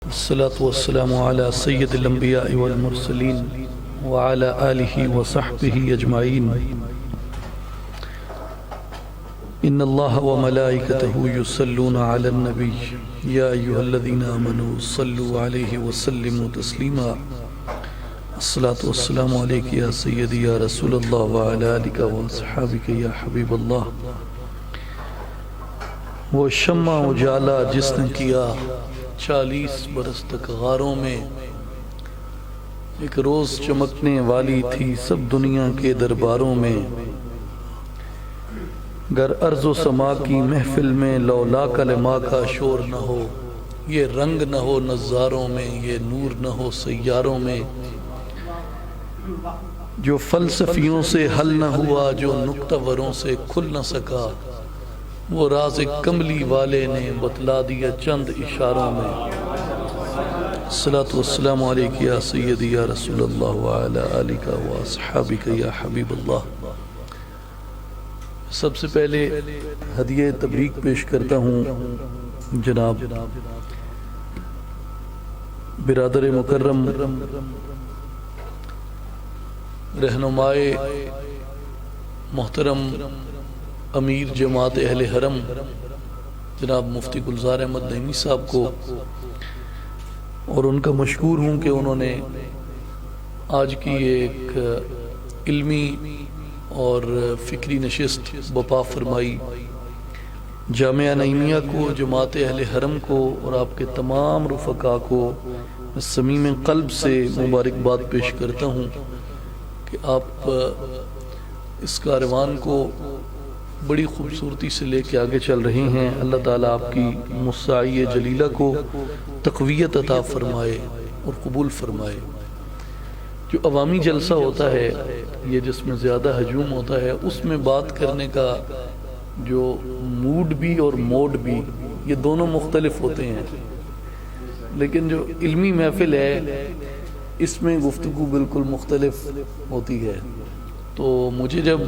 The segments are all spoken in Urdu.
الصلاة والسلام على سيد الأنبياء والمرسلين وعلى آله وصحبه أجمعين. إن الله وملائكته يصلون على النبي يا أيها الذين آمنوا صلوا عليه وسلموا تسليما. الصلاة والسلام عليك يا سيدي يا رسول الله وعلى آلك وأصحابك يا حبيب الله. وہ شمع اجالا جس نے کیا 40 برس تک غاروں میں، ایک روز چمکنے والی تھی سب دنیا کے درباروں میں. گر ارض و سما کی محفل میں لولا کلمہ کا شور نہ ہو، یہ رنگ نہ ہو نظاروں میں، یہ نور نہ ہو سیاروں میں. جو فلسفیوں سے حل نہ ہوا، جو نکتہ وروں سے کھل نہ سکا، وہ راز کملی والے نے بتلا دیا چند اشاروں میں. الصلاة والسلام علیک یا سیدی یا رسول اللہ وعلی آلک واصحابک یا حبیب اللہ. سب سے پہلے ہدیہ تبریک پیش کرتا ہوں جناب برادر مکرم رہنمائے محترم امیر جماعت اہل حرم جناب مفتی گلزار احمد نعیمی صاحب کو، اور ان کا مشکور ہوں کہ انہوں نے آج کی ایک علمی اور فکری نشست بپا فرمائی. جامعہ نعیمیہ کو، جماعت اہل حرم کو اور آپ کے تمام رفقا کو صمیم قلب سے مبارکباد پیش کرتا ہوں کہ آپ اس کاروان کو بڑی خوبصورتی سے لے کے آگے چل رہے ہیں. اللہ تعالیٰ آپ کی مساعی جلیلہ کو تقویت عطا فرمائے اور قبول فرمائے. جو عوامی جلسہ ہوتا ہے، یہ جس میں زیادہ ہجوم ہوتا ہے، اس میں بات کرنے کا جو موڈ بھی اور موڈ بھی، یہ دونوں مختلف ہوتے ہیں. لیکن جو علمی محفل ہے اس میں گفتگو بالکل مختلف ہوتی ہے. تو مجھے جب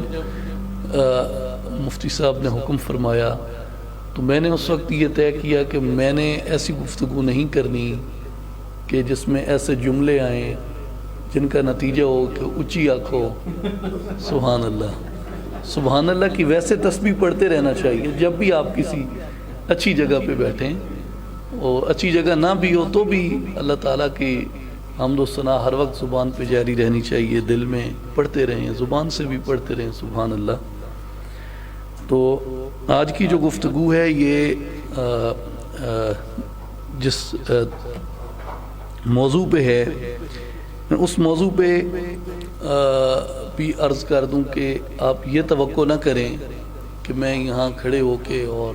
مفتی صاحب نے حکم فرمایا تو میں نے اس وقت یہ طے کیا کہ میں نے ایسی گفتگو نہیں کرنی کہ جس میں ایسے جملے آئیں جن کا نتیجہ ہو کہ اونچی آنکھو سبحان اللہ. سبحان اللہ کی ویسے تسبیح پڑھتے رہنا چاہیے جب بھی آپ کسی اچھی جگہ پہ بیٹھیں، اور اچھی جگہ نہ بھی ہو تو بھی اللہ تعالیٰ کی حمد و ثنا ہر وقت زبان پہ جاری رہنی چاہیے، دل میں پڑھتے رہیں، زبان سے بھی پڑھتے رہیں سبحان اللہ. تو آج کی جو گفتگو ہے یہ جس موضوع پہ ہے، میں اس موضوع پہ بھی عرض کر دوں کہ آپ یہ توقع نہ کریں کہ میں یہاں کھڑے ہو کے اور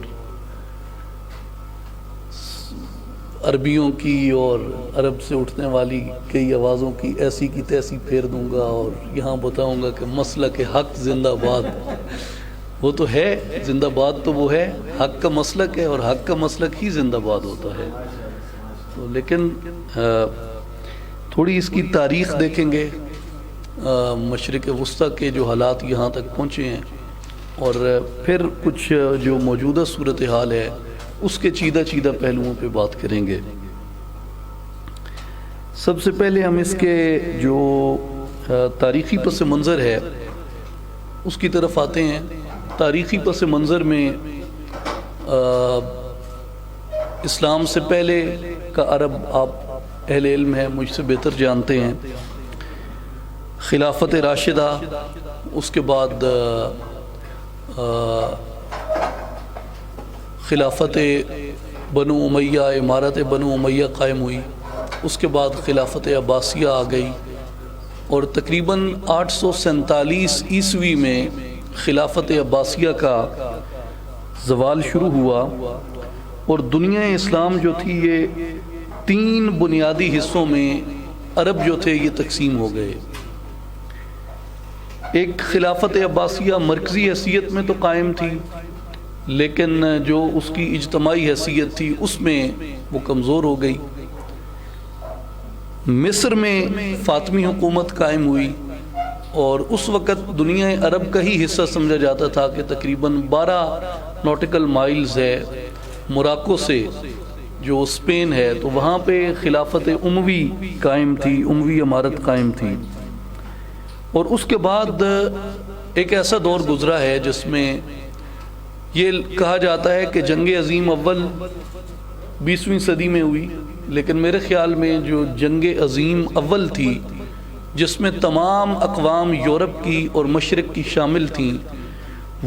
عربیوں کی اور عرب سے اٹھنے والی کئی آوازوں کی ایسی کی تیسی پھیر دوں گا اور یہاں بتاؤں گا کہ مسلک حق زندہ باد. وہ تو ہے زندہ باد، تو وہ ہے حق کا مسلک ہے، اور حق کا مسلک ہی زندہ باد ہوتا ہے. تو لیکن تھوڑی اس کی تاریخ دیکھیں گے، مشرق وسطیٰ کے جو حالات یہاں تک پہنچے ہیں، اور پھر کچھ جو موجودہ صورتحال ہے اس کے چیدہ پہلوؤں پہ بات کریں گے. سب سے پہلے ہم اس کے جو تاریخی پس منظر ہے اس کی طرف آتے ہیں. تاریخی پس منظر میں اسلام سے پہلے کا عرب، آپ اہل علم ہیں، مجھ سے بہتر جانتے ہیں، خلافت راشدہ، اس کے بعد خلافت بنو امیہ، امارت بنو امیہ قائم ہوئی، اس کے بعد خلافت عباسیہ آ گئی، اور تقریباً 847 عیسوی میں خلافت عباسیہ کا زوال شروع ہوا، اور دنیا اسلام جو تھی یہ 3 بنیادی حصوں میں عرب جو تھے یہ تقسیم ہو گئے. ایک خلافت عباسیہ مرکزی حیثیت میں تو قائم تھی، لیکن جو اس کی اجتماعی حیثیت تھی اس میں وہ کمزور ہو گئی. مصر میں فاطمی حکومت قائم ہوئی، اور اس وقت دنیا عرب کا ہی حصہ سمجھا جاتا تھا کہ تقریباً 12 نوٹیکل مائلز ہے موراکو سے جو اسپین ہے، تو وہاں پہ خلافت اموی قائم تھی، اموی امارت قائم تھی۔ اور اس کے بعد ایک ایسا دور گزرا ہے جس میں یہ کہا جاتا ہے کہ جنگ عظیم اول 20ویں صدی میں ہوئی، لیکن میرے خیال میں جو جنگ عظیم اول تھی جس میں تمام اقوام یورپ کی اور مشرق کی شامل تھیں،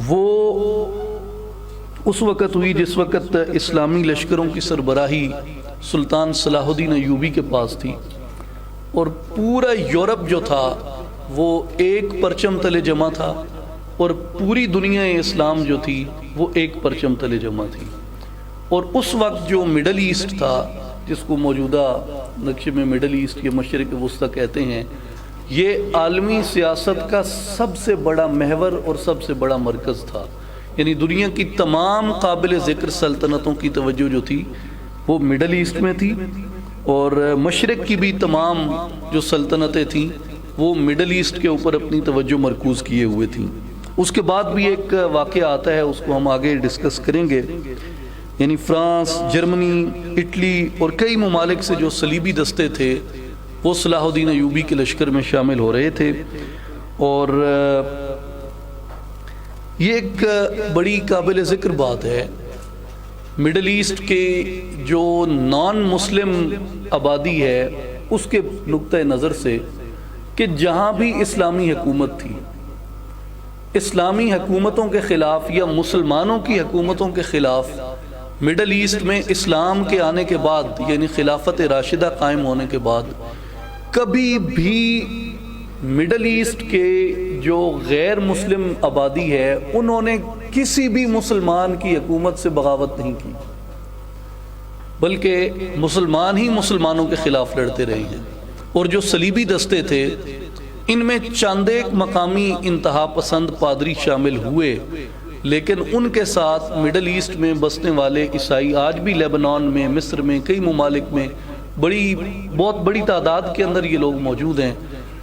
وہ اس وقت ہوئی جس وقت اسلامی لشکروں کی سربراہی سلطان صلاح الدین ایوبی کے پاس تھی، اور پورا یورپ جو تھا وہ ایک پرچم تلے جمع تھا، اور پوری دنیا اسلام جو تھی وہ ایک پرچم تلے جمع تھی۔ اور اس وقت جو مڈل ایسٹ تھا، جس کو موجودہ نقشے میں مڈل ایسٹ کے مشرق وسطی کہتے ہیں، یہ عالمی سیاست کا سب سے بڑا محور اور سب سے بڑا مرکز تھا۔ یعنی دنیا کی تمام قابل ذکر سلطنتوں کی توجہ جو تھی وہ مڈل ایسٹ میں تھی، اور مشرق کی بھی تمام جو سلطنتیں تھیں وہ مڈل ایسٹ کے اوپر اپنی توجہ مرکوز کیے ہوئے تھیں۔ اس کے بعد بھی ایک واقعہ آتا ہے، اس کو ہم آگے ڈسکس کریں گے۔ یعنی فرانس، جرمنی، اٹلی اور کئی ممالک سے جو صلیبی دستے تھے وہ صلاح الدین ایوبی کے لشکر میں شامل ہو رہے تھے، اور یہ ایک بڑی قابل ذکر بات ہے مڈل ایسٹ کے جو نان مسلم آبادی ہے اس کے نقطہ نظر سے، کہ جہاں بھی اسلامی حکومت تھی، اسلامی حکومتوں کے خلاف یا مسلمانوں کی حکومتوں کے خلاف مڈل ایسٹ میں اسلام کے آنے کے بعد، یعنی خلافت راشدہ قائم ہونے کے بعد، کبھی بھی مڈل ایسٹ کے جو غیر مسلم آبادی ہے انہوں نے کسی بھی مسلمان کی حکومت سے بغاوت نہیں کی، بلکہ مسلمان ہی مسلمانوں کے خلاف لڑتے رہے ہیں۔ اور جو صلیبی دستے تھے ان میں چند ایک مقامی انتہا پسند پادری شامل ہوئے، لیکن ان کے ساتھ مڈل ایسٹ میں بسنے والے عیسائی آج بھی لیبنان میں، مصر میں، کئی ممالک میں بہت بڑی تعداد کے اندر یہ لوگ موجود ہیں،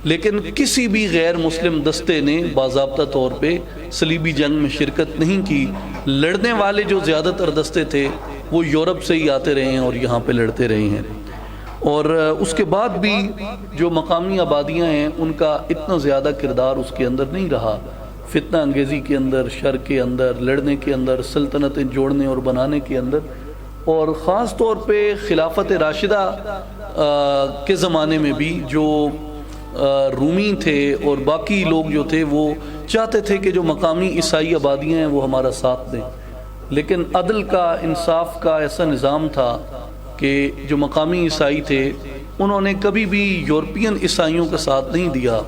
لیکن کسی بھی غیر مسلم دستے نے باضابطہ طور پہ صلیبی جنگ میں شرکت نہیں کی۔ لڑنے والے جو زیادہ تر دستے تھے وہ یورپ سے ہی آتے رہے ہیں اور یہاں پہ لڑتے رہے ہیں، اور اس کے بعد بھی جو مقامی آبادیاں ہیں ان کا اتنا زیادہ کردار اس کے اندر نہیں رہا، فتنہ انگیزی کے اندر، شر کے اندر، لڑنے کے اندر، سلطنتیں جوڑنے اور بنانے کے اندر، اور خاص طور پہ خلافت راشدہ کے زمانے میں بھی جو رومی تھے اور باقی لوگ جو تھے وہ چاہتے تھے کہ جو مقامی عیسائی آبادیاں ہیں وہ ہمارا ساتھ دیں، لیکن عدل کا، انصاف کا ایسا نظام تھا کہ جو مقامی عیسائی تھے انہوں نے کبھی بھی یورپین عیسائیوں کا ساتھ نہیں دیا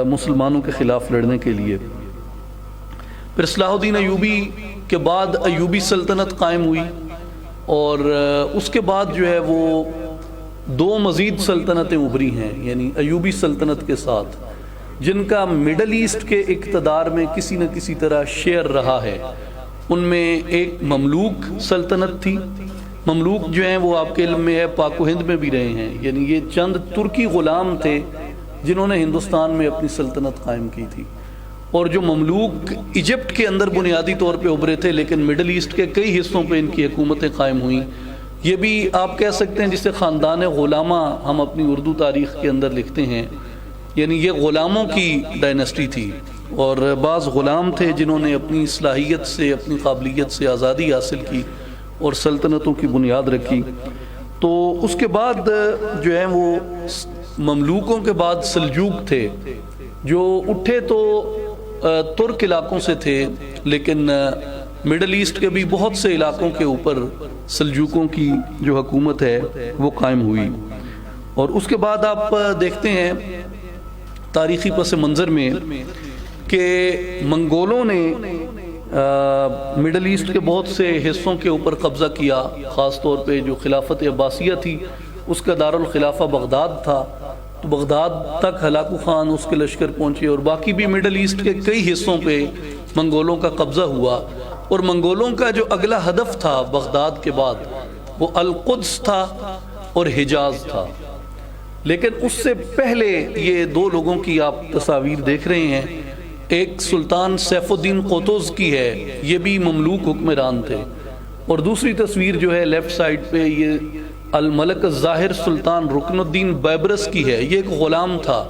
مسلمانوں کے خلاف لڑنے کے لیے۔ پھر صلاح الدین ایوبی کے بعد ایوبی سلطنت قائم ہوئی، اور اس کے بعد جو ہے وہ دو مزید سلطنتیں ابھری ہیں، یعنی ایوبی سلطنت کے ساتھ، جن کا مڈل ایسٹ کے اقتدار میں کسی نہ کسی طرح شیئر رہا ہے۔ ان میں ایک مملوک سلطنت تھی، مملوک جو ہیں وہ آپ کے علم میں ہے پاک و ہند میں بھی رہے ہیں، یعنی یہ چند ترکی غلام تھے جنہوں نے ہندوستان میں اپنی سلطنت قائم کی تھی، اور جو مملوک ایجپٹ کے اندر بنیادی طور پہ ابھرے تھے، لیکن مڈل ایسٹ کے کئی حصوں پہ ان کی حکومتیں قائم ہوئیں۔ یہ بھی آپ کہہ سکتے ہیں جسے خاندان غلامہ ہم اپنی اردو تاریخ کے اندر لکھتے ہیں، یعنی یہ غلاموں کی ڈائنسٹی تھی، اور بعض غلام تھے جنہوں نے اپنی صلاحیت سے، اپنی قابلیت سے آزادی حاصل کی اور سلطنتوں کی بنیاد رکھی۔ تو اس کے بعد جو ہے وہ مملوکوں کے بعد سلجوق تھے، جو اٹھے تو ترک علاقوں سے تھے، لیکن مڈل ایسٹ کے بھی بہت سے علاقوں کے اوپر سلجوقوں کی جو حکومت ہے وہ قائم ہوئی۔ اور اس کے بعد آپ دیکھتے ہیں تاریخی پس منظر میں کہ منگولوں نے مڈل ایسٹ کے بہت سے حصوں کے اوپر قبضہ کیا، خاص طور پہ جو خلافت عباسیہ تھی اس کا دارالخلافہ بغداد تھا، تو بغداد تک ہلاکو خان اس کے لشکر پہنچے، اور باقی بھی مڈل ایسٹ کے کئی حصوں پہ منگولوں کا قبضہ ہوا، اور منگولوں کا جو اگلا ہدف تھا بغداد کے بعد وہ القدس تھا اور حجاز تھا۔ لیکن اس سے پہلے یہ دو لوگوں کی آپ تصاویر دیکھ رہے ہیں، ایک سلطان سیف الدین قطز کی ہے، یہ بھی مملوک حکمران تھے، اور دوسری تصویر جو ہے لیفٹ سائڈ پہ یہ الملک الظاہر سلطان رکن الدین بیبرس کی ہے. یہ ایک غلام تھا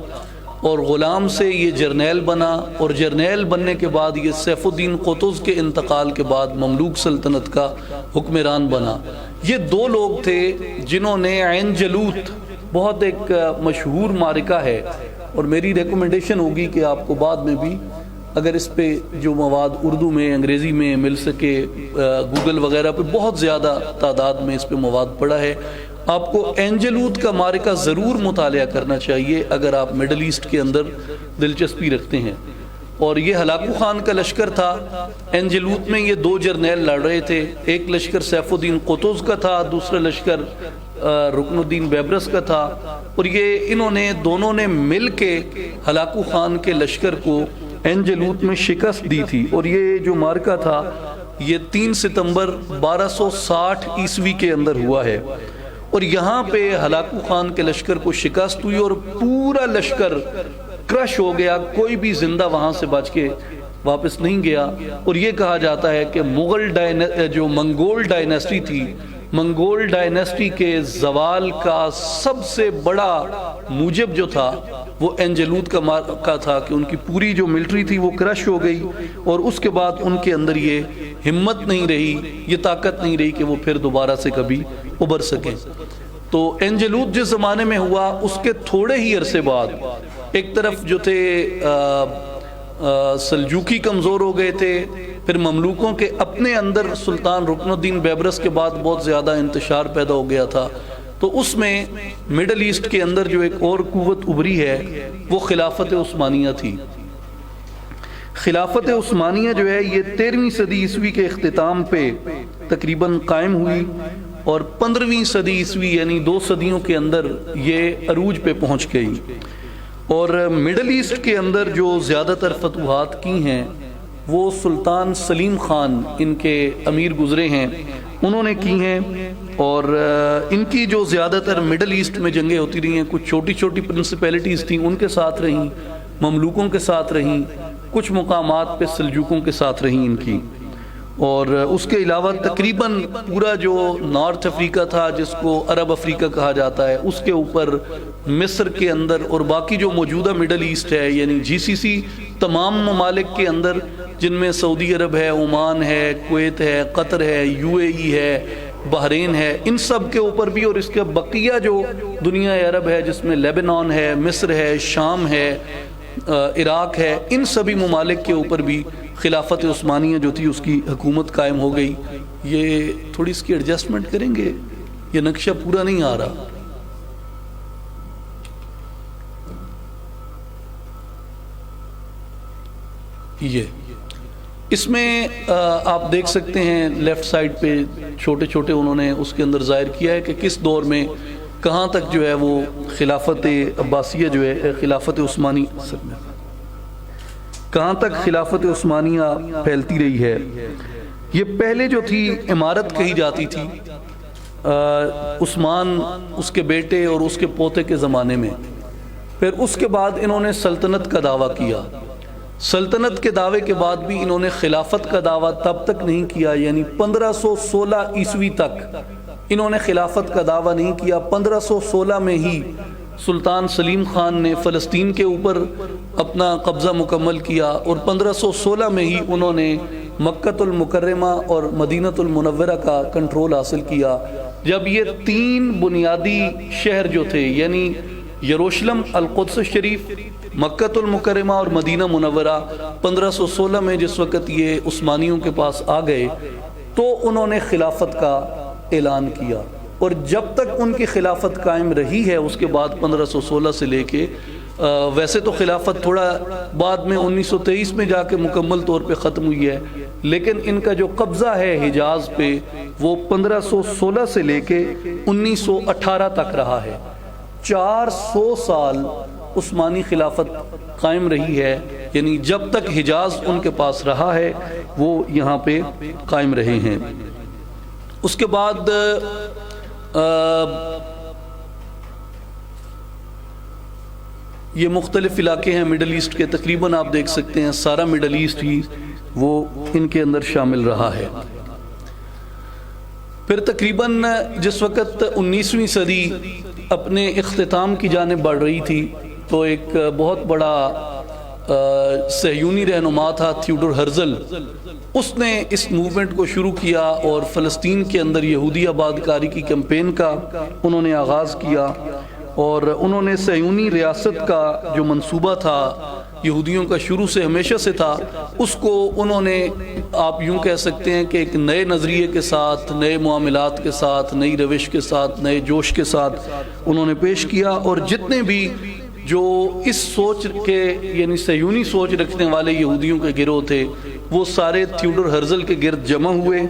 اور غلام سے یہ جرنیل بنا اور جرنیل بننے کے بعد یہ سیف الدین قطز کے انتقال کے بعد مملوک سلطنت کا حکمران بنا. یہ دو لوگ تھے جنہوں نے عین جالوت بہت ایک مشہور معرکہ ہے اور میری ریکمنڈیشن ہوگی کہ آپ کو بعد میں بھی اگر اس پہ جو مواد اردو میں انگریزی میں مل سکے گوگل وغیرہ پہ بہت زیادہ تعداد میں اس پہ مواد پڑا ہے. آپ کو عین جالوت کا معرکہ ضرور مطالعہ کرنا چاہیے اگر آپ مڈل ایسٹ کے اندر دلچسپی رکھتے ہیں. اور یہ ہلاکو خان کا لشکر تھا. عین جالوت میں یہ دو جرنیل لڑ رہے تھے. ایک لشکر سیف الدین قطز کا تھا, دوسرا لشکر رکن الدین بیبرس کا تھا. اور یہ انہوں نے دونوں نے مل کے ہلاکو خان کے لشکر کو عین جالوت میں شکست دی تھی. اور یہ جو معرکہ تھا یہ 3 ستمبر 1260 عیسوی کے اندر ہوا ہے. اور یہاں پہ ہلاکو خان کے لشکر کو شکست ہوئی اور پورا لشکر کرش ہو گیا. کوئی بھی زندہ وہاں سے بچ کے واپس نہیں گیا. اور یہ کہا جاتا ہے کہ جو منگول ڈائنیسٹی تھی, منگول ڈائنیسٹی کے زوال کا سب سے بڑا موجب جو تھا وہ عین جالوت کا تھا کہ ان کی پوری جو ملٹری تھی وہ کرش ہو گئی اور اس کے بعد ان کے اندر یہ ہمت نہیں رہی, یہ طاقت نہیں رہی کہ وہ پھر دوبارہ سے کبھی ابھر سکیں. تو عین جالوت جس زمانے میں ہوا اس کے تھوڑے ہی عرصے بعد ایک طرف جو تھے سلجوقی کمزور ہو گئے تھے, پھر مملوکوں کے اپنے اندر سلطان رکن الدین بیبرس کے بعد بہت زیادہ انتشار پیدا ہو گیا تھا. تو اس میں مڈل ایسٹ کے اندر جو ایک اور قوت ابھری ہے وہ خلافت عثمانیہ تھی. خلافت عثمانیہ جو ہے یہ 13ویں صدی عیسوی کے اختتام پہ تقریباً قائم ہوئی اور 15ویں صدی عیسوی یعنی 2 صدیوں کے اندر یہ عروج پہ پہنچ گئی. اور مڈل ایسٹ کے اندر جو زیادہ تر فتوحات کی ہیں وہ سلطان سلیم خان ان کے امیر گزرے ہیں, انہوں نے کی ہیں. اور ان کی جو زیادہ تر مڈل ایسٹ میں جنگیں ہوتی رہی ہیں, کچھ چھوٹی چھوٹی پرنسپیلٹیز تھیں ان کے ساتھ رہیں, مملوکوں کے ساتھ رہیں, کچھ مقامات پہ سلجوقوں کے ساتھ رہیں ان کی. اور اس کے علاوہ تقریباً پورا جو نارتھ افریقہ تھا جس کو عرب افریقہ کہا جاتا ہے اس کے اوپر مصر کے اندر اور باقی جو موجودہ مڈل ایسٹ ہے یعنی GCC تمام ممالک کے اندر جن میں سعودی عرب ہے, عمان ہے, کویت ہے, قطر ہے, UAE ہے, بحرین ہے, ان سب کے اوپر بھی, اور اس کے بقیہ جو دنیا عرب ہے جس میں لیبنان ہے, مصر ہے, شام ہے, عراق ہے, ان سبھی ممالک کے اوپر بھی خلافت عثمانیہ جو تھی اس کی حکومت قائم ہو گئی. یہ تھوڑی اس کی ایڈجسٹمنٹ کریں گے, یہ نقشہ پورا نہیں آ رہا. یہ اس میں آپ دیکھ سکتے ہیں لیفٹ سائڈ پہ چھوٹے چھوٹے انہوں نے اس کے اندر ظاہر کیا ہے کہ کس دور میں کہاں تک جو ہے وہ خلافت عباسیہ جو ہے خلافت عثمانی کہاں تک خلافت عثمانیہ پھیلتی رہی ہے. یہ پہلے جو تھی امارت کہی جاتی تھی عثمان اس کے بیٹے اور اس کے پوتے کے زمانے میں. پھر اس کے بعد انہوں نے سلطنت کا دعویٰ کیا. سلطنت کے دعوے کے بعد بھی انہوں نے خلافت کا دعویٰ تب تک نہیں کیا, یعنی 1516 عیسوی تک انہوں نے خلافت کا دعویٰ نہیں کیا. 1516 میں ہی سلطان سلیم خان نے فلسطین کے اوپر اپنا قبضہ مکمل کیا اور 1516 میں ہی انہوں نے مکۃ المکرمہ اور مدینۃ المنورہ کا کنٹرول حاصل کیا. جب یہ 3 بنیادی شہر جو تھے یعنی یروشلم, القدس شریف, مکۃ المکرمہ اور مدینہ منورہ 1516 میں جس وقت یہ عثمانیوں کے پاس آ گئے تو انہوں نے خلافت کا اعلان کیا. اور جب تک ان کی خلافت قائم رہی ہے اس کے بعد 1516 سے لے کے ویسے تو خلافت تھوڑا بعد میں 1923 میں جا کے مکمل طور پہ ختم ہوئی ہے, لیکن ان کا جو قبضہ ہے حجاز پہ وہ 1516 سے لے کے 1918 تک رہا ہے. 400 سال عثمانی خلافت قائم رہی ہے, یعنی جب تک حجاز ان کے پاس رہا ہے وہ یہاں پہ قائم رہے ہیں. اس کے بعد یہ مختلف علاقے ہیں مڈل ایسٹ کے, تقریباً آپ دیکھ سکتے ہیں سارا مڈل ایسٹ ہی وہ ان کے اندر شامل رہا ہے. پھر تقریباً جس وقت 19ویں صدی اپنے اختتام کی جانب بڑھ رہی تھی تو ایک بہت بڑا صہیونی رہنما تھا تھیوڈر ہرزل. اس نے اس موومنٹ کو شروع کیا اور فلسطین کے اندر یہودی آباد کاری کی کیمپین کا انہوں نے آغاز کیا، اور انہوں نے صہیونی ریاست کا جو منصوبہ تھا یہودیوں کا شروع سے ہمیشہ سے تھا، اس کو انہوں نے آپ یوں کہہ سکتے ہیں کہ ایک نئے نظریے کے ساتھ، نئے معاملات کے ساتھ، نئی روش کے ساتھ، نئے جوش کے ساتھ انہوں نے پیش کیا. اور جتنے بھی جو اس سوچ کے یعنی صہیونی سوچ رکھنے والے یہودیوں کے گروہ تھے وہ سارے تھیوڈر ہرزل کے گرد جمع ہوئے،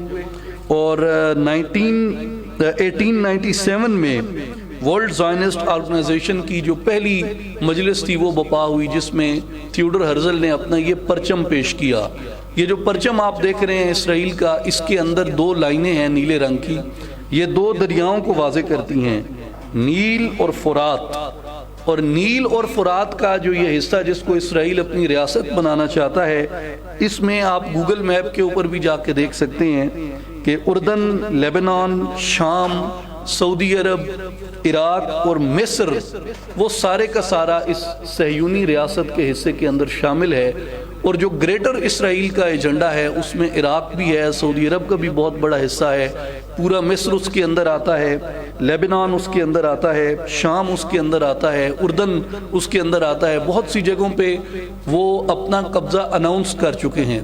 اور 1897 میں ورلڈ زائنسٹ آرگنائزیشن کی جو پہلی مجلس تھی وہ بپا ہوئی، جس میں تھیوڈر ہرزل نے اپنا یہ پرچم پیش کیا. یہ جو پرچم آپ دیکھ رہے ہیں اسرائیل کا، اس کے اندر 2 لائنیں ہیں نیلے رنگ کی. یہ 2 دریاؤں کو واضح کرتی ہیں، نیل اور فرات. اور نیل اور فرات کا جو یہ حصہ جس کو اسرائیل اپنی ریاست بنانا چاہتا ہے، اس میں آپ گوگل میپ کے اوپر بھی جا کے دیکھ سکتے ہیں کہ اردن، لیبنان، شام، سعودی عرب، عراق اور مصر، وہ سارے کا سارا اس صہیونی ریاست کے حصے کے اندر شامل ہے. اور جو گریٹر اسرائیل کا ایجنڈا ہے اس میں عراق بھی ہے، سعودی عرب کا بھی بہت بڑا حصہ ہے، پورا مصر اس کے اندر آتا ہے، لیبنان اس کے اندر آتا ہے، شام اس کے اندر آتا ہے، اردن اس کے اندر آتا ہے. بہت سی جگہوں پہ وہ اپنا قبضہ اناؤنس کر چکے ہیں،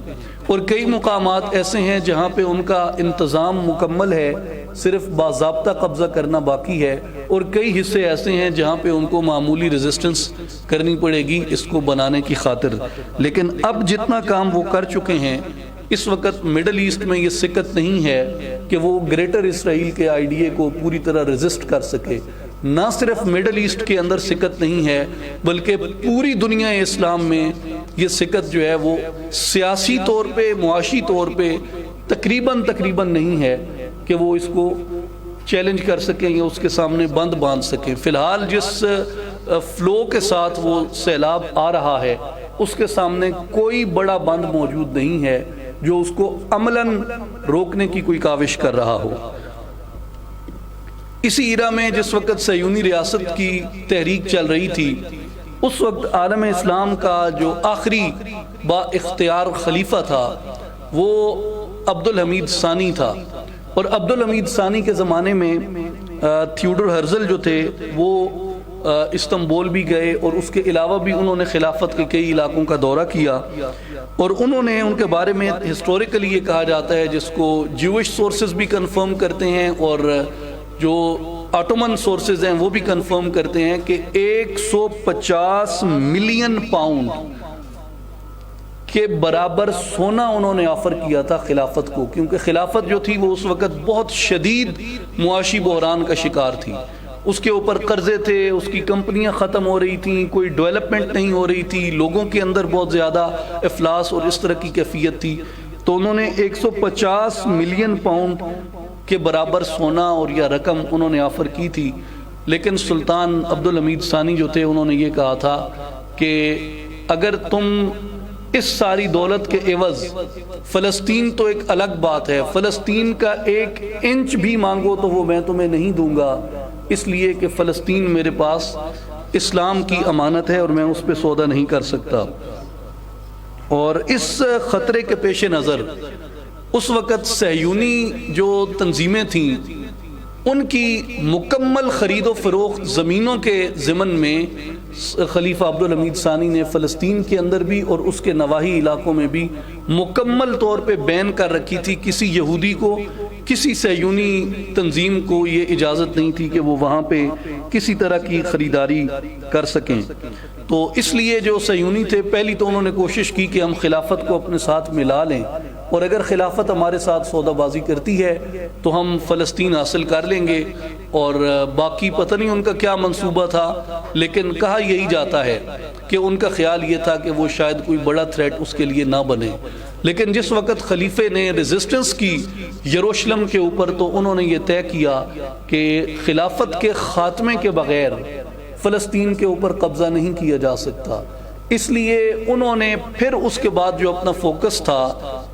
اور کئی مقامات ایسے ہیں جہاں پہ ان کا انتظام مکمل ہے، صرف باضابطہ قبضہ کرنا باقی ہے. اور کئی حصے ایسے ہیں جہاں پہ ان کو معمولی ریزسٹنس کرنی پڑے گی اس کو بنانے کی خاطر. لیکن اب جتنا کام وہ کر چکے ہیں، اس وقت مڈل ایسٹ میں یہ سکت نہیں ہے کہ وہ گریٹر اسرائیل کے آئیڈیے کو پوری طرح ریزسٹ کر سکے. نہ صرف مڈل ایسٹ کے اندر سکت نہیں ہے بلکہ پوری دنیا اسلام میں یہ سکت جو ہے وہ سیاسی طور پہ، معاشی طور پہ تقریباً نہیں ہے کہ وہ اس کو چیلنج کر سکیں یا اس کے سامنے بند باندھ سکیں. فی الحال جس فلو کے ساتھ وہ سیلاب آ رہا ہے اس کے سامنے کوئی بڑا بند موجود نہیں ہے جو اس کو عملاً روکنے کی کوئی کاوش کر رہا ہو. اسی ایرا میں جس وقت صہیونی ریاست کی تحریک چل رہی تھی، اس وقت عالم اسلام کا جو آخری با اختیار خلیفہ تھا وہ عبدالحمید ثانی تھا. اور عبدالحمید ثانی کے زمانے میں تھیوڈر ہرزل جو تھے وہ استنبول بھی گئے، اور اس کے علاوہ بھی انہوں نے خلافت کے کئی علاقوں کا دورہ کیا. اور انہوں نے ان کے بارے میں ہسٹوریکلی یہ کہا جاتا ہے، جس کو جیوش سورسز بھی کنفرم کرتے ہیں اور جو آٹومن سورسز ہیں وہ بھی کنفرم کرتے ہیں کہ 150 ملین پاؤنڈ کے برابر سونا انہوں نے آفر کیا تھا خلافت کو، کیونکہ خلافت جو تھی وہ اس وقت بہت شدید معاشی بحران کا شکار تھی. اس کے اوپر قرضے تھے، اس کی کمپنیاں ختم ہو رہی تھیں، کوئی ڈیولپمنٹ نہیں ہو رہی تھی، لوگوں کے اندر بہت زیادہ افلاس اور اس طرح کی کیفیت تھی. تو انہوں نے 150 ملین پاؤنڈ کے برابر سونا اور یا رقم انہوں نے آفر کی تھی. لیکن سلطان عبدالحمید ثانی جو تھے انہوں نے یہ کہا تھا کہ اگر تم اس ساری دولت کے عوض فلسطین تو ایک الگ بات ہے، فلسطین کا 1 انچ بھی مانگو تو وہ میں تمہیں نہیں دوں گا، اس لیے کہ فلسطین میرے پاس اسلام کی امانت ہے اور میں اس پہ سودا نہیں کر سکتا. اور اس خطرے کے پیش نظر اس وقت صہیونی جو تنظیمیں تھیں ان کی مکمل خرید و فروخت زمینوں کے ضمن میں خلیفہ عبدالحمید ثانی نے فلسطین کے اندر بھی اور اس کے نواحی علاقوں میں بھی مکمل طور پہ بین کر رکھی تھی. کسی یہودی کو، کسی صہیونی تنظیم کو یہ اجازت نہیں تھی کہ وہ وہاں پہ کسی طرح کی خریداری کر سکیں. تو اس لیے جو صہیونی تھے پہلی تو انہوں نے کوشش کی کہ ہم خلافت کو اپنے ساتھ ملا لیں، اور اگر خلافت ہمارے ساتھ سودا بازی کرتی ہے تو ہم فلسطین حاصل کر لیں گے. اور باقی پتہ نہیں ان کا کیا منصوبہ تھا، لیکن کہا یہی جاتا ہے کہ ان کا خیال یہ تھا کہ وہ شاید کوئی بڑا تھریٹ اس کے لیے نہ بنے. لیکن جس وقت خلیفے نے ریزسٹنس کی یروشلم کے اوپر تو انہوں نے یہ طے کیا کہ خلافت کے خاتمے کے بغیر فلسطین کے اوپر قبضہ نہیں کیا جا سکتا. اس لیے انہوں نے پھر اس کے بعد جو اپنا فوکس تھا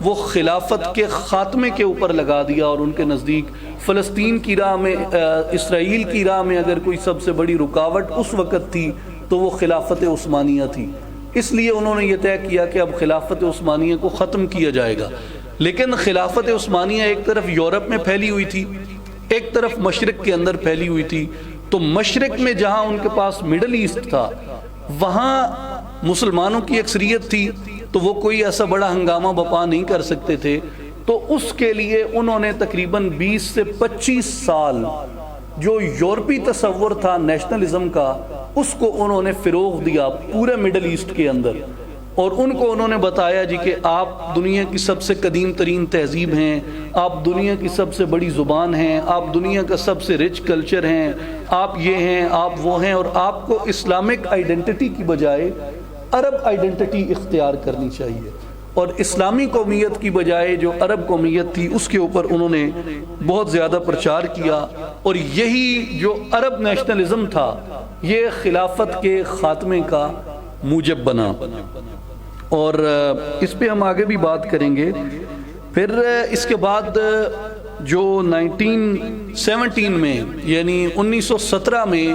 وہ خلافت کے خاتمے کے اوپر لگا دیا، اور ان کے نزدیک فلسطین کی راہ میں، اسرائیل کی راہ میں اگر کوئی سب سے بڑی رکاوٹ اس وقت تھی تو وہ خلافت عثمانیہ تھی۔ اس لیے انہوں نے یہ طے کیا کہ اب خلافت عثمانیہ کو ختم کیا جائے گا۔ لیکن خلافت عثمانیہ ایک طرف یورپ میں پھیلی ہوئی تھی، ایک طرف مشرق کے اندر پھیلی ہوئی تھی، تو مشرق میں جہاں ان کے پاس مڈل ایسٹ تھا وہاں مسلمانوں کی اکثریت تھی، تو وہ کوئی ایسا بڑا ہنگامہ بپا نہیں کر سکتے تھے، تو اس کے لیے انہوں نے تقریباً 20 سے 25 سال جو یورپی تصور تھا نیشنلزم کا، اس کو انہوں نے فروغ دیا پورے مڈل ایسٹ کے اندر، اور ان کو انہوں نے بتایا جی کہ آپ دنیا کی سب سے قدیم ترین تہذیب ہیں، آپ دنیا کی سب سے بڑی زبان ہیں، آپ دنیا کا سب سے رچ کلچر ہیں، آپ یہ ہیں، آپ وہ ہیں، اور آپ کو اسلامک آئیڈینٹی کی بجائے عرب آئیڈینٹی اختیار کرنی چاہیے، اور اسلامی قومیت کی بجائے جو عرب قومیت تھی اس کے اوپر انہوں نے بہت زیادہ پرچار کیا، اور یہی جو عرب نیشنلزم تھا یہ خلافت کے خاتمے کا موجب بنا، اور اس پہ ہم آگے بھی بات کریں گے۔ پھر اس کے بعد جو 1917 میں یعنی 1917 میں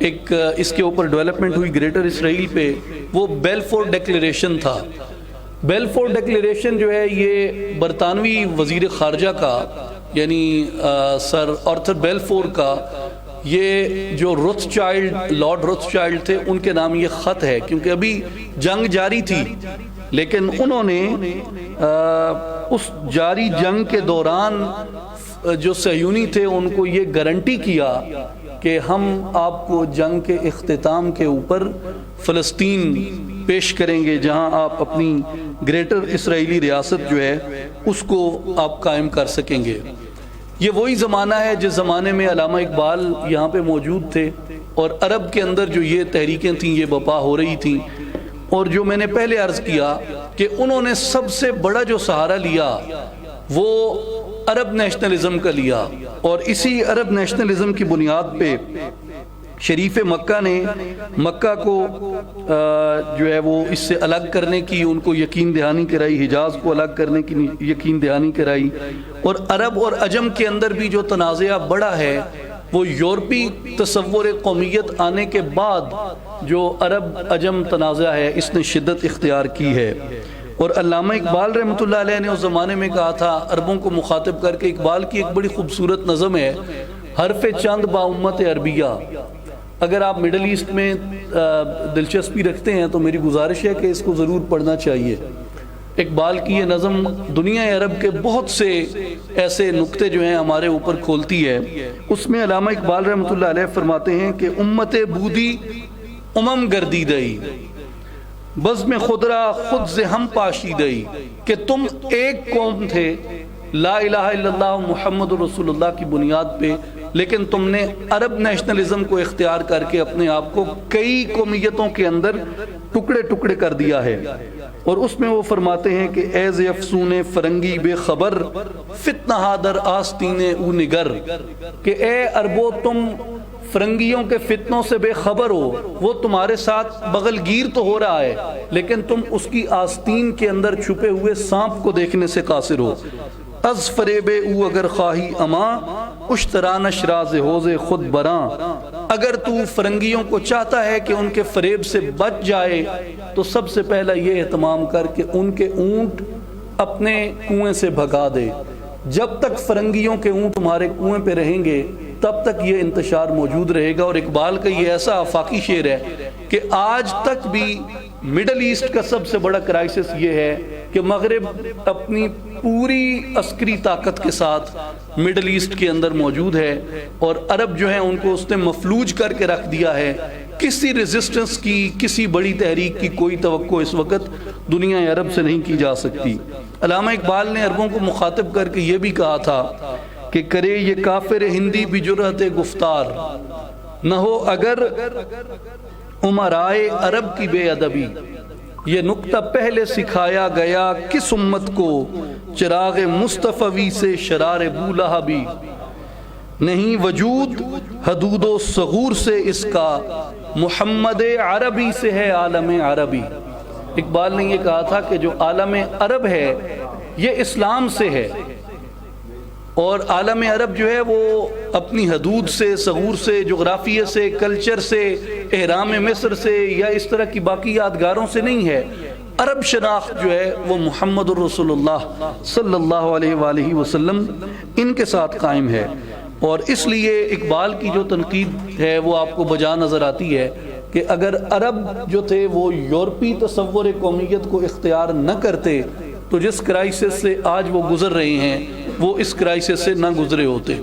ایک اس کے اوپر ڈیولپمنٹ ہوئی گریٹر اسرائیل پہ، وہ بیلفور ڈیکلیریشن تھا۔ بیلفور ڈیکلیریشن جو ہے یہ برطانوی وزیر خارجہ کا یعنی سر آرتھر بیلفور کا، یہ جو لارڈ روتھ چائلڈ تھے ان کے نام یہ خط ہے، کیونکہ ابھی جنگ جاری تھی، لیکن انہوں نے اس جاری جنگ کے دوران جو صہیونی تھے ان کو یہ گارنٹی کیا کہ ہم آپ کو جنگ کے اختتام کے اوپر فلسطین پیش کریں گے، جہاں آپ اپنی گریٹر اسرائیلی ریاست جو ہے اس کو آپ قائم کر سکیں گے۔ یہ وہی زمانہ ہے جس زمانے میں علامہ اقبال یہاں پہ موجود تھے، اور عرب کے اندر جو یہ تحریکیں تھیں یہ بپا ہو رہی تھیں، اور جو میں نے پہلے عرض کیا کہ انہوں نے سب سے بڑا جو سہارا لیا وہ عرب نیشنلزم کا لیا، اور اسی عرب نیشنلزم کی بنیاد پہ شریف مکہ نے مکہ کو جو ہے وہ اس سے الگ کرنے کی ان کو یقین دہانی کرائی، حجاز کو الگ کرنے کی یقین دہانی کرائی، اور عرب اور عجم کے اندر بھی جو تنازعہ بڑا ہے وہ یورپی تصور قومیت آنے کے بعد جو عرب عجم تنازعہ ہے اس نے شدت اختیار کی ہے۔ اور علامہ اقبال رحمۃ اللہ علیہ نے اس زمانے میں کہا تھا عربوں کو مخاطب کر کے، اقبال کی ایک بڑی خوبصورت نظم ہے حرف چند با امت عربیہ۔ اگر آپ مڈل ایسٹ میں دلچسپی رکھتے ہیں تو میری گزارش ہے کہ اس کو ضرور پڑھنا چاہیے۔ اقبال کی یہ نظم دنیا عرب کے بہت سے ایسے نقطے جو ہیں ہمارے اوپر کھولتی ہے۔ اس میں علامہ اقبال رحمۃ اللہ علیہ فرماتے ہیں کہ امت بودی امم گردیدئی، بزم خدرا خود سے ہم پاشیدئی، کہ تم ایک قوم تھے لا الہ الا اللہ محمد رسول اللہ کی بنیاد پہ، لیکن تم نے عرب نیشنلزم کو اختیار کر کے اپنے آپ کو کئی قومیتوں کے اندر ٹکڑے ٹکڑے کر دیا ہے۔ اور اس میں وہ فرماتے ہیں کہ ایز افسون فرنگی بے خبر فتنہ در آستین او نگر، کہ اے عربو تم فرنگیوں کے فتنوں سے بے خبر ہو، وہ تمہارے ساتھ بغل گیر تو ہو رہا ہے لیکن تم اس کی آستین کے اندر چھپے ہوئے سانپ کو دیکھنے سے قاصر ہو۔ از فریب او اگر خواہی اما اشترانش راز حوض خود براں، اگر تو فرنگیوں کو چاہتا ہے کہ ان کے فریب سے بچ جائے تو سب سے پہلا یہ اہتمام کر کہ ان کے اونٹ اپنے کنویں سے بھگا دے۔ جب تک فرنگیوں کے اونٹ تمہارے کنویں پہ رہیں گے تب تک یہ انتشار موجود رہے گا۔ اور اقبال کا یہ ایسا آفاقی شعر ہے کہ آج تک بھی مڈل ایسٹ کا سب سے بڑا کرائسس یہ ہے کہ مغرب اپنی پوری عسکری طاقت کے ساتھ مڈل ایسٹ کے اندر موجود ہے، اور عرب جو ہیں ان کو اس نے مفلوج کر کے رکھ دیا ہے۔ کسی ریزسٹنس کی، کسی بڑی تحریک کی کوئی توقع اس وقت دنیا عرب سے نہیں کی جا سکتی۔ علامہ اقبال نے عربوں کو مخاطب کر کے یہ بھی کہا تھا کہ کرے یہ کافر ہندی بھی جرأت گفتار، نہ ہو اگر عمرائے عرب کی بے ادبی، یہ نکتہ پہلے سکھایا گیا کس امت کو چراغ مصطفی سے شرار بولہبی، نہیں وجود حدود و ثغور سے اس کا، محمد عربی سے ہے عالم عربی۔ اقبال نے یہ کہا تھا کہ جو عالم عرب ہے یہ اسلام سے ہے، اور عالم عرب جو ہے وہ اپنی حدود سے، ثغور سے، جغرافیے سے، کلچر سے، احرام مصر سے یا اس طرح کی باقی یادگاروں سے نہیں ہے۔ عرب شناخت جو ہے وہ محمد الرسول اللہ صلی اللہ علیہ وآلہ وسلم ان کے ساتھ قائم ہے، اور اس لیے اقبال کی جو تنقید ہے وہ آپ کو بجا نظر آتی ہے کہ اگر عرب جو تھے وہ یورپی تصور قومیت کو اختیار نہ کرتے تو جس کرائسس سے آج وہ گزر رہے ہیں وہ اس کرائسس سے نہ گزرے ہوتے۔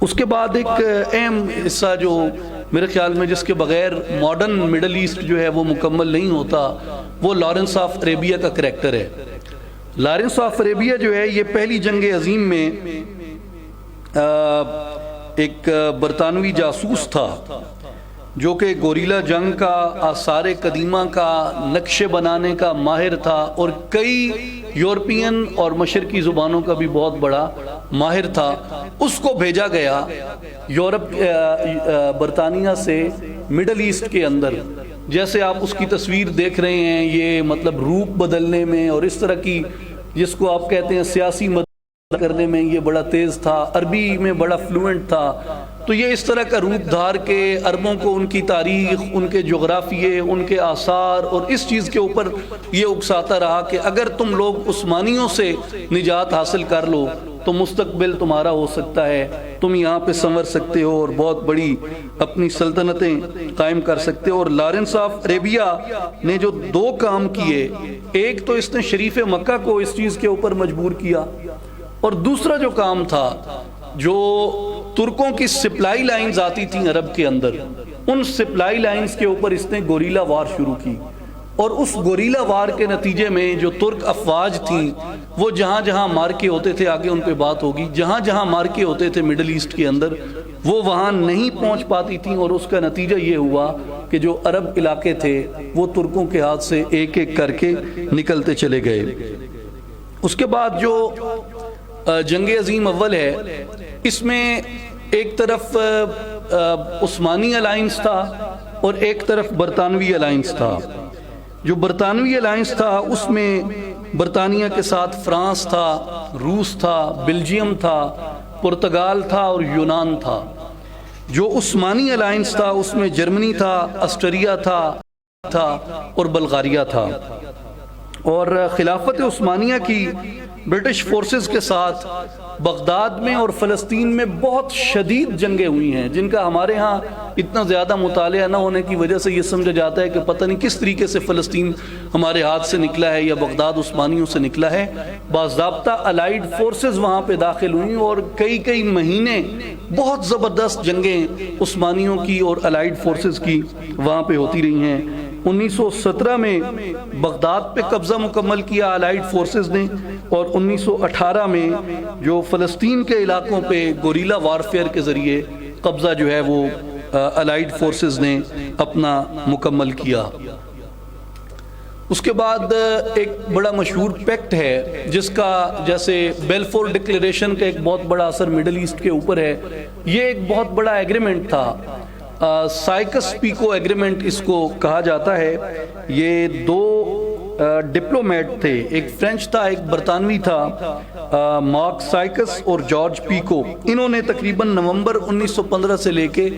اس کے بعد ایک اہم حصہ جو میرے خیال میں جس کے بغیر ماڈرن مڈل ایسٹ جو ہے وہ مکمل نہیں ہوتا، وہ لارنس آف عربیہ کا کریکٹر ہے۔ لارنس آف عربیہ جو ہے یہ پہلی جنگ عظیم میں ایک برطانوی جاسوس تھا جو کہ گوریلا جنگ کا، آثار قدیمہ کا نقشے بنانے کا ماہر تھا، اور کئی یورپین اور مشرقی زبانوں کا بھی بہت بڑا ماہر تھا۔ اس کو بھیجا گیا یورپ برطانیہ سے مڈل ایسٹ کے اندر، جیسے آپ اس کی تصویر دیکھ رہے ہیں، یہ مطلب روپ بدلنے میں اور اس طرح کی جس کو آپ کہتے ہیں سیاسی مدد کرنے میں یہ بڑا تیز تھا، عربی میں بڑا فلوئنٹ تھا۔ تو یہ اس طرح کا روپ دھار کے عربوں کو ان کی تاریخ، ان کے جغرافیے، ان کے آثار اور اس چیز کے اوپر یہ اکساتا رہا کہ اگر تم لوگ عثمانیوں سے نجات حاصل کر لو تو مستقبل تمہارا ہو سکتا ہے، تم یہاں پہ سنور سکتے ہو اور بہت بڑی اپنی سلطنتیں قائم کر سکتے ہو۔ اور لارنس آف عربیہ نے جو دو کام کیے، ایک تو اس نے شریف مکہ کو اس چیز کے اوپر مجبور کیا، اور دوسرا جو کام تھا، جو ترکوں کی سپلائی لائنز آتی تھیں عرب کے اندر، ان سپلائی لائنز کے اوپر اس نے گوریلا وار شروع کی، اور اس گوریلا وار کے نتیجے میں جو ترک افواج تھیں وہ جہاں جہاں مارکے ہوتے تھے، آگے ان پہ بات ہوگی، جہاں جہاں مارکے ہوتے تھے مڈل ایسٹ کے اندر وہ وہاں نہیں پہنچ پاتی تھیں، اور اس کا نتیجہ یہ ہوا کہ جو عرب علاقے تھے وہ ترکوں کے ہاتھ سے ایک ایک کر کے نکلتے چلے گئے۔ اس کے بعد جو جنگ عظیم اول ہے، اس میں ایک طرف عثمانی الائنس تھا اور ایک طرف برطانوی الائنس تھا۔ جو برطانوی الائنس تھا اس میں برطانیہ کے ساتھ فرانس تھا، روس تھا، بیلجیم تھا، پرتگال تھا اور یونان تھا۔ جو عثمانی الائنس تھا اس میں جرمنی تھا، آسٹریا تھا اور بلغاریہ تھا۔ اور خلافت عثمانیہ کی برٹش فورسز کے ساتھ بغداد میں اور فلسطین میں بہت شدید جنگیں ہوئی ہیں، جن کا ہمارے ہاں اتنا زیادہ مطالعہ نہ ہونے کی وجہ سے یہ سمجھا جاتا ہے کہ پتہ نہیں کس طریقے سے فلسطین ہمارے ہاتھ سے نکلا ہے یا بغداد عثمانیوں سے نکلا ہے۔ باضابطہ الائیڈ فورسز وہاں پہ داخل ہوئیں اور کئی مہینے بہت زبردست جنگیں عثمانیوں کی اور الائیڈ فورسز کی وہاں پہ ہوتی رہی ہیں۔ 1917 میں بغداد پہ قبضہ مکمل کیا الائیڈ فورسز نے، اور 1918 میں جو فلسطین کے علاقوں پہ گوریلا وارفیئر کے ذریعے قبضہ جو ہے وہ الائیڈ فورسز نے اپنا مکمل کیا۔ اس کے بعد ایک بڑا مشہور پیکٹ ہے جس کا جیسے بیلفور ڈکلیریشن کا ایک بہت بڑا اثر مڈل ایسٹ کے اوپر ہے، یہ ایک بہت بڑا ایگریمنٹ تھا، سائکس پیکو ایگریمنٹ اس کو کہا جاتا ہے۔ یہ دو ڈپلومیٹ تھے، ایک فرینچ تھا ایک برطانوی تھا، مارک سائکس اور جارج پیکو۔ انہوں نے تقریباً نومبر 1915 سے لے کے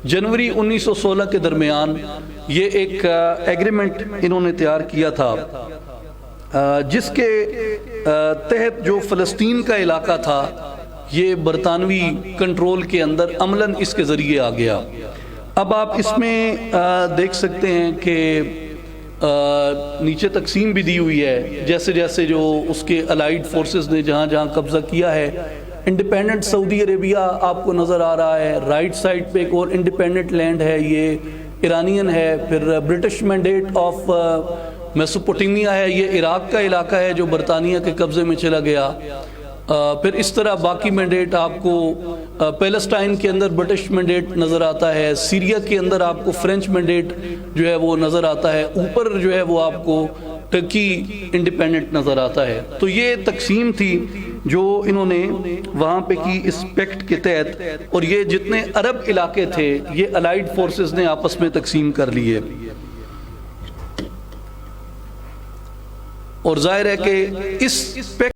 جنوری 1916 کے درمیان یہ ایک ایگریمنٹ انہوں نے تیار کیا تھا، جس کے تحت جو فلسطین کا علاقہ تھا یہ برطانوی کنٹرول کے اندر عملاً اس کے ذریعے آ گیا۔ اب آپ اس میں دیکھ سکتے ہیں کہ نیچے تقسیم بھی دی ہوئی ہے، جیسے جیسے جو اس کے الائیڈ فورسز نے جہاں جہاں قبضہ کیا ہے۔ انڈیپینڈنٹ سعودی عربیہ آپ کو نظر آ رہا ہے، رائٹ سائڈ پہ ایک اور انڈیپینڈنٹ لینڈ ہے، یہ ایرانین ہے۔ پھر برٹش مینڈیٹ آف میسوپوٹیمیا ہے، یہ عراق کا علاقہ ہے جو برطانیہ کے قبضے میں چلا گیا۔ پھر اس طرح باقی مینڈیٹ آپ کو پیلسٹائن کے اندر برٹش مینڈیٹ نظر آتا ہے، سیریا کے اندر آپ کو فرینچ مینڈیٹ جو ہے وہ نظر آتا ہے، اوپر جو ہے وہ آپ کو ٹرکی انڈیپینڈنٹ نظر آتا ہے۔ تو یہ تقسیم تھی جو انہوں نے وہاں پہ کی اس پیکٹ کے تحت، اور یہ جتنے عرب علاقے تھے یہ الائیڈ فورسز نے آپس میں تقسیم کر لیے. اور ظاہر ہے کہ اس پیکٹ